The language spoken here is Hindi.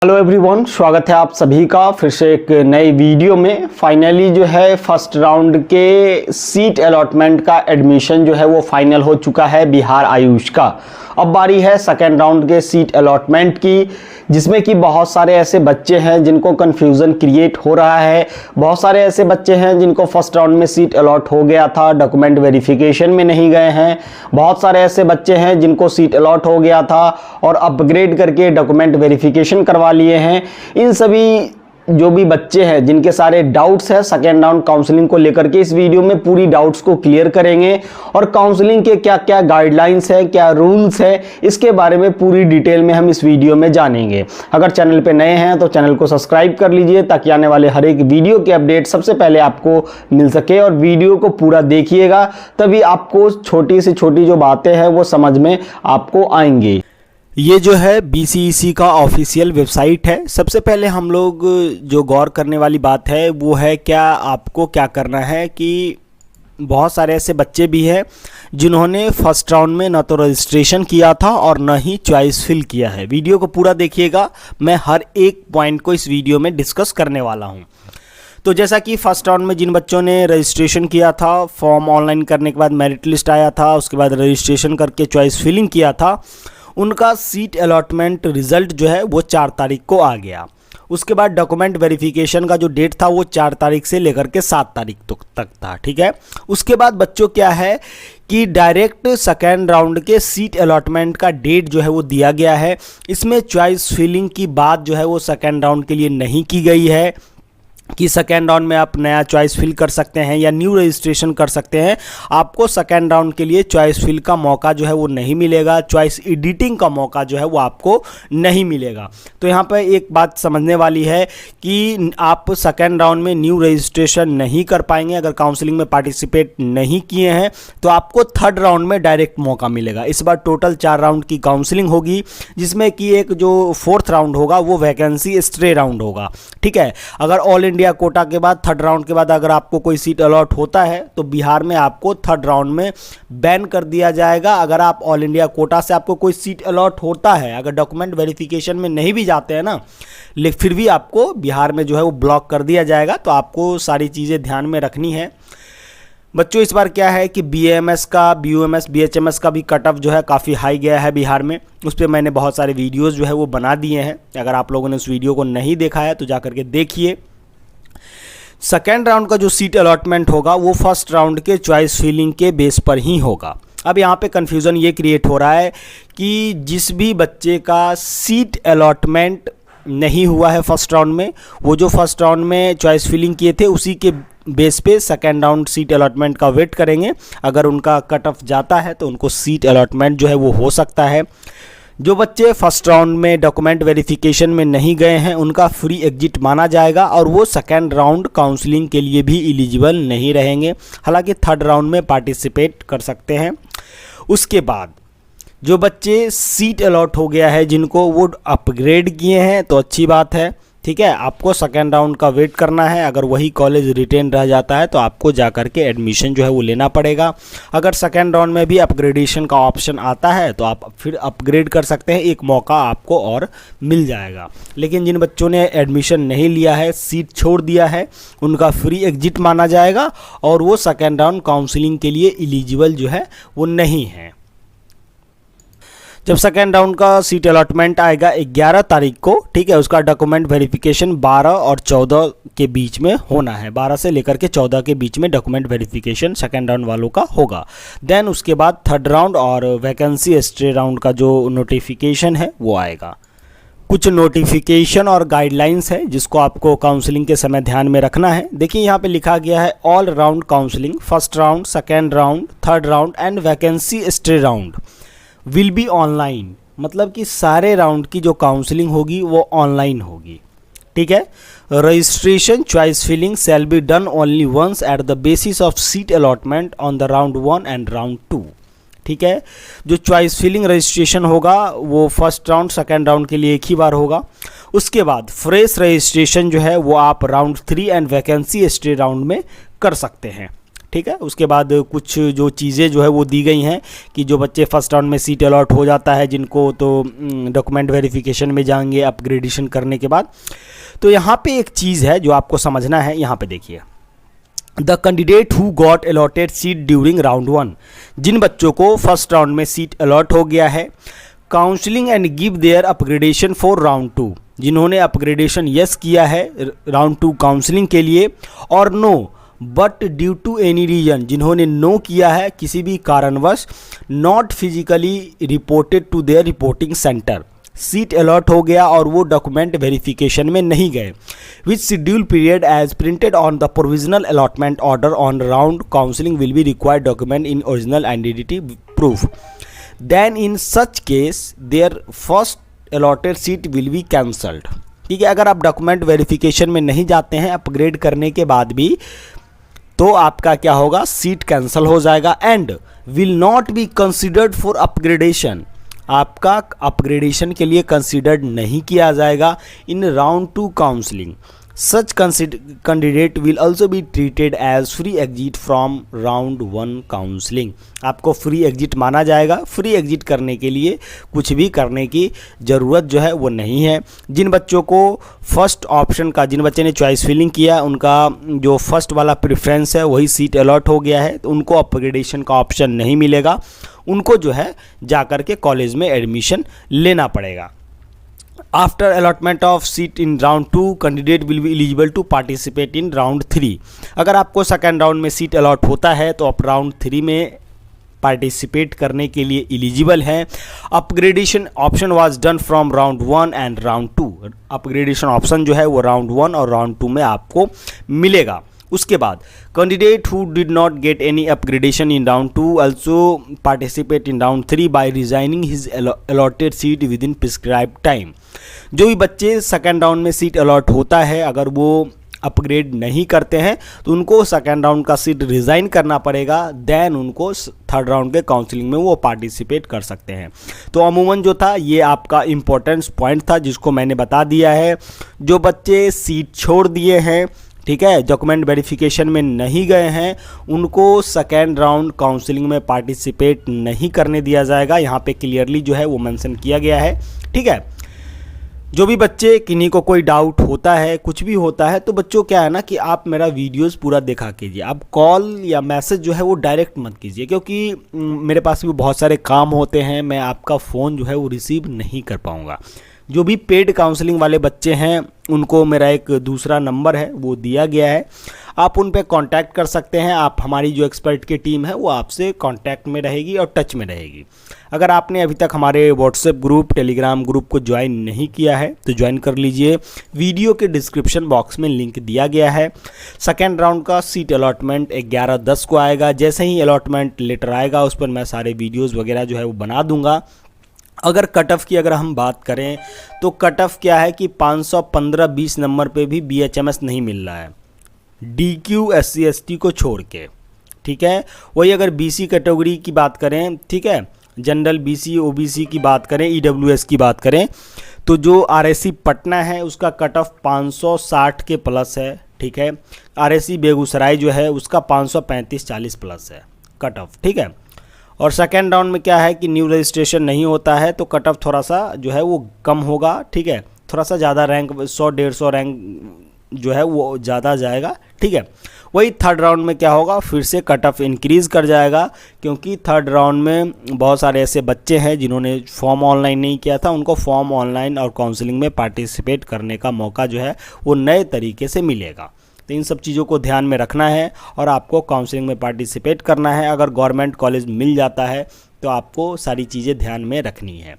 हेलो एवरीवन, स्वागत है आप सभी का फिर से एक नई वीडियो में। फाइनली जो है फर्स्ट राउंड के सीट अलॉटमेंट का एडमिशन जो है वो फाइनल हो चुका है बिहार आयुष का। अब बारी है सेकेंड राउंड के सीट अलॉटमेंट की, जिसमें कि बहुत सारे ऐसे बच्चे हैं जिनको कन्फ्यूज़न क्रिएट हो रहा है। बहुत सारे ऐसे बच्चे हैं जिनको फर्स्ट राउंड में सीट अलॉट हो गया था, डॉक्यूमेंट वेरिफिकेशन में नहीं गए हैं। बहुत सारे ऐसे बच्चे हैं जिनको सीट अलॉट हो गया था और अपग्रेड करके डॉक्यूमेंट वेरिफिकेशन करवा लिए हैं। इन सभी जो भी बच्चे हैं जिनके सारे डाउट्स हैं सेकेंड राउंड काउंसलिंग को लेकर के, इस वीडियो में पूरी डाउट्स को क्लियर करेंगे और काउंसलिंग के क्या क्या गाइडलाइंस है, क्या रूल्स है, इसके बारे में पूरी डिटेल में हम इस वीडियो में जानेंगे। अगर चैनल पे नए हैं तो चैनल को सब्सक्राइब कर लीजिए ताकि आने वाले हर एक वीडियो के अपडेट सबसे पहले आपको मिल सके। और वीडियो को पूरा देखिएगा, तभी आपको छोटी से छोटी जो बातें हैं वो समझ में आपको आएंगी। ये जो है BCEC का ऑफिशियल वेबसाइट है। सबसे पहले हम लोग जो गौर करने वाली बात है वो है आपको क्या करना है कि बहुत सारे ऐसे बच्चे भी हैं जिन्होंने फर्स्ट राउंड में न तो रजिस्ट्रेशन किया था और न ही चॉइस फिल किया है। वीडियो को पूरा देखिएगा, मैं हर एक पॉइंट को इस वीडियो में डिस्कस करने वाला हूँ। तो जैसा कि फर्स्ट राउंड में जिन बच्चों ने रजिस्ट्रेशन किया था, फॉर्म ऑनलाइन करने के बाद मेरिट लिस्ट आया था, उसके बाद रजिस्ट्रेशन करके चॉइस फिलिंग किया था, उनका सीट अलॉटमेंट रिज़ल्ट जो है वो 4 तारीख को आ गया। उसके बाद डॉक्यूमेंट वेरिफिकेशन का जो डेट था वो 4 तारीख से लेकर के 7 तारीख तक था, ठीक है। उसके बाद बच्चों क्या है कि डायरेक्ट सेकेंड राउंड के सीट अलॉटमेंट का डेट जो है वो दिया गया है। इसमें चॉइस फिलिंग की बात जो है वो सेकेंड राउंड के लिए नहीं की गई है कि सेकेंड राउंड में आप नया चॉइस फिल कर सकते हैं या न्यू रजिस्ट्रेशन कर सकते हैं। आपको सेकेंड राउंड के लिए चॉइस फिल का मौका जो है वो नहीं मिलेगा, चॉइस एडिटिंग का मौका जो है वो आपको नहीं मिलेगा। तो यहाँ पर एक बात समझने वाली है कि आप सेकेंड राउंड में न्यू रजिस्ट्रेशन नहीं कर पाएंगे। अगर काउंसलिंग में पार्टिसिपेट नहीं किए हैं तो आपको थर्ड राउंड में डायरेक्ट मौका मिलेगा। इस बार टोटल 4 राउंड की काउंसलिंग होगी, जिसमें कि एक जो 4th राउंड होगा वो वैकेंसी स्ट्रे राउंड होगा, ठीक है। अगर ऑल इंडिया कोटा के बाद थर्ड राउंड के बाद अगर आपको कोई सीट अलॉट होता है तो बिहार में आपको थर्ड राउंड में बैन कर दिया जाएगा। अगर आप ऑल इंडिया कोटा से आपको कोई सीट अलॉट होता है, अगर डॉक्यूमेंट वेरिफिकेशन में नहीं भी जाते हैं ना, लेकिन फिर भी आपको बिहार में जो है वो ब्लॉक कर दिया जाएगा। तो आपको सारी चीज़ें ध्यान में रखनी है बच्चों। इस बार क्या है कि BAMS का, BUMS, BHMS का भी कट ऑफ जो है काफ़ी हाई गया है बिहार में। उस पर मैंने बहुत सारे वीडियोस जो है वो बना दिए हैं। अगर आप लोगों ने उस वीडियो को नहीं देखा है तो जा करके देखिए। सेकेंड राउंड का जो सीट अलॉटमेंट होगा वो फर्स्ट राउंड के चॉइस फिलिंग के बेस पर ही होगा। अब यहाँ पे कन्फ्यूज़न ये क्रिएट हो रहा है कि जिस भी बच्चे का सीट अलॉटमेंट नहीं हुआ है फर्स्ट राउंड में, वो जो फर्स्ट राउंड में चॉइस फिलिंग किए थे उसी के बेस पे सेकेंड राउंड सीट अलॉटमेंट का वेट करेंगे। अगर उनका कट ऑफ जाता है तो उनको सीट अलॉटमेंट जो है वो हो सकता है। जो बच्चे फर्स्ट राउंड में डॉक्यूमेंट वेरिफिकेशन में नहीं गए हैं उनका फ्री एग्जिट माना जाएगा और वो सेकेंड राउंड काउंसलिंग के लिए भी एलिजिबल नहीं रहेंगे। हालांकि थर्ड राउंड में पार्टिसिपेट कर सकते हैं। उसके बाद जो बच्चे सीट अलॉट हो गया है जिनको वो अपग्रेड किए हैं तो अच्छी बात है, ठीक है। आपको सेकेंड राउंड का वेट करना है। अगर वही कॉलेज रिटेन रह जाता है तो आपको जा कर के एडमिशन जो है वो लेना पड़ेगा। अगर सेकेंड राउंड में भी अपग्रेडेशन का ऑप्शन आता है तो आप फिर अपग्रेड कर सकते हैं, एक मौका आपको और मिल जाएगा। लेकिन जिन बच्चों ने एडमिशन नहीं लिया है, सीट छोड़ दिया है, उनका फ्री एग्जिट माना जाएगा और वो सेकेंड राउंड काउंसलिंग के लिए एलिजिबल जो है वो नहीं है। जब सेकेंड राउंड का सीट अलॉटमेंट आएगा 11 तारीख को, ठीक है, उसका डॉक्यूमेंट वेरिफिकेशन 12 और 14 के बीच में होना है। 12 से लेकर के 14 के बीच में डॉक्यूमेंट वेरिफिकेशन सेकेंड राउंड वालों का होगा। देन उसके बाद थर्ड राउंड और वैकेंसी स्ट्रे राउंड का जो नोटिफिकेशन है वो आएगा। कुछ नोटिफिकेशन और गाइडलाइंस है जिसको आपको काउंसलिंग के समय ध्यान में रखना है। देखिए यहाँ पे लिखा गया है all round counselling first round, second round, third round and vacancy stray round will be online. मतलब कि सारे राउंड की जो काउंसलिंग होगी वो ऑनलाइन होगी, ठीक है। Registration choice filling shall be done only once at the basis of seat allotment on the round 1 and round 2, ठीक है। जो चॉइस फिलिंग रजिस्ट्रेशन होगा वो फर्स्ट राउंड सेकेंड राउंड के लिए एक ही बार होगा। उसके बाद फ्रेश रजिस्ट्रेशन जो है वो आप round 3 and vacancy stray round में कर सकते हैं, ठीक है। उसके बाद कुछ जो चीज़ें जो है वो दी गई हैं कि जो बच्चे फर्स्ट राउंड में सीट अलॉट हो जाता है जिनको, तो डॉक्यूमेंट वेरिफिकेशन में जाएंगे अपग्रेडेशन करने के बाद। तो यहाँ पे एक चीज़ है जो आपको समझना है, यहाँ पे देखिए, the candidate who got allotted seat during round 1, जिन बच्चों को फर्स्ट राउंड में सीट अलॉट हो गया है, counselling and give their upgradation for round 2, जिन्होंने अपग्रेडेशन यस किया है राउंड 2 काउंसलिंग के लिए, और no but due to any reason, जिन्होंने नो किया है किसी भी कारणवश, not physically reported to their reporting centre, seat allot हो गया और वो डॉक्यूमेंट वेरिफिकेशन में नहीं गए, which schedule period as printed on the provisional allotment order on round counselling will be required document in original identity proof, then in such case their first allotted seat will be cancelled. ठीक है, अगर आप डॉक्यूमेंट वेरिफिकेशन में नहीं जाते हैं अपग्रेड करने के बाद भी, तो आपका क्या होगा, सीट कैंसिल हो जाएगा and will not be considered for upgradation, आपका अपग्रेडेशन के लिए कंसिडर्ड नहीं किया जाएगा in round 2 counselling. Such candidate will also be treated as free exit from round 1 counselling, आपको फ्री एग्जिट माना जाएगा। फ्री एग्जिट करने के लिए कुछ भी करने की ज़रूरत जो है वो नहीं है। जिन बच्चों को फर्स्ट ऑप्शन का, जिन बच्चे ने चॉइस फिलिंग किया, उनका जो फर्स्ट वाला प्रेफरेंस है वही सीट अलॉट हो गया है, तो उनको अपग्रेडेशन का ऑप्शन नहीं मिलेगा, उनको जो है जाकर के कॉलेज में एडमिशन लेना पड़ेगा। After allotment of seat in round 2 candidate will be eligible to participate in round 3, अगर आपको सेकेंड राउंड में सीट अलॉट होता है तो आप राउंड 3 में पार्टिसिपेट करने के लिए एलिजिबल हैं। Upgradation option was done from round 1 and round 2, upgradation option जो है वो राउंड 1 और राउंड 2 में आपको मिलेगा। उसके बाद candidate who did not get any upgradation in round 2 also participate in round 3 by resigning his allotted seat within prescribe time, जो भी बच्चे सेकेंड राउंड में सीट अलॉट होता है अगर वो अपग्रेड नहीं करते हैं तो उनको सेकेंड राउंड का सीट रिज़ाइन करना पड़ेगा, देन उनको थर्ड राउंड के काउंसलिंग में वो पार्टिसिपेट कर सकते हैं। तो अमूमन जो था ये आपका इम्पोर्टेंस पॉइंट था जिसको मैंने बता दिया है। जो बच्चे सीट छोड़ दिए हैं, ठीक है, डॉक्यूमेंट वेरिफिकेशन में नहीं गए हैं, उनको सेकेंड राउंड काउंसलिंग में पार्टिसिपेट नहीं करने दिया जाएगा, यहाँ पे क्लियरली जो है वो मेंशन किया गया है। ठीक है, जो भी बच्चे, किन्हीं को कोई डाउट होता है, कुछ भी होता है, तो बच्चों क्या है ना कि आप मेरा वीडियोस पूरा देखा कीजिए, आप कॉल या मैसेज जो है वो डायरेक्ट मत कीजिए, क्योंकि मेरे पास भी बहुत सारे काम होते हैं, मैं आपका फ़ोन जो है वो रिसीव नहीं कर पाऊँगा। जो भी पेड काउंसलिंग वाले बच्चे हैं उनको मेरा एक दूसरा नंबर है वो दिया गया है, आप उन पे कांटेक्ट कर सकते हैं। आप, हमारी जो एक्सपर्ट की टीम है वो आपसे कांटेक्ट में रहेगी और टच में रहेगी। अगर आपने अभी तक हमारे व्हाट्सएप ग्रुप, टेलीग्राम ग्रुप को ज्वाइन नहीं किया है तो ज्वाइन कर लीजिए, वीडियो के डिस्क्रिप्शन बॉक्स में लिंक दिया गया है। सेकेंड राउंड का सीट अलॉटमेंट 11/10 को आएगा, जैसे ही अलॉटमेंट लेटर आएगा उस पर मैं सारे वीडियोज़ वगैरह जो है वो बना दूँगा। अगर कट ऑफ की अगर हम बात करें तो कट ऑफ क्या है कि 515-20 नंबर पे भी BHMS नहीं मिल रहा है, DQ SC ST को छोड़ के। ठीक है, वही अगर BC कैटेगरी की बात करें, ठीक है, जनरल BC OBC की बात करें, EWS की बात करें, तो जो RSC पटना है उसका कट ऑफ 560 के प्लस है। ठीक है, RSC बेगूसराय जो है उसका 535-40 प्लस है कट ऑफ। ठीक है, और सेकेंड राउंड में क्या है कि न्यू रजिस्ट्रेशन नहीं होता है तो कट ऑफ थोड़ा सा जो है वो कम होगा। ठीक है, थोड़ा सा ज़्यादा रैंक 100-150 रैंक जो है वो ज़्यादा जाएगा। ठीक है, वही थर्ड राउंड में क्या होगा, फिर से कट ऑफ इंक्रीज़ कर जाएगा, क्योंकि थर्ड राउंड में बहुत सारे ऐसे बच्चे हैं जिन्होंने फॉर्म ऑनलाइन नहीं किया था, उनको फॉर्म ऑनलाइन और काउंसलिंग में पार्टिसिपेट करने का मौका जो है वो नए तरीके से मिलेगा। तो इन सब चीज़ों को ध्यान में रखना है और आपको काउंसलिंग में पार्टिसिपेट करना है। अगर गवर्नमेंट कॉलेज मिल जाता है तो आपको सारी चीज़ें ध्यान में रखनी है।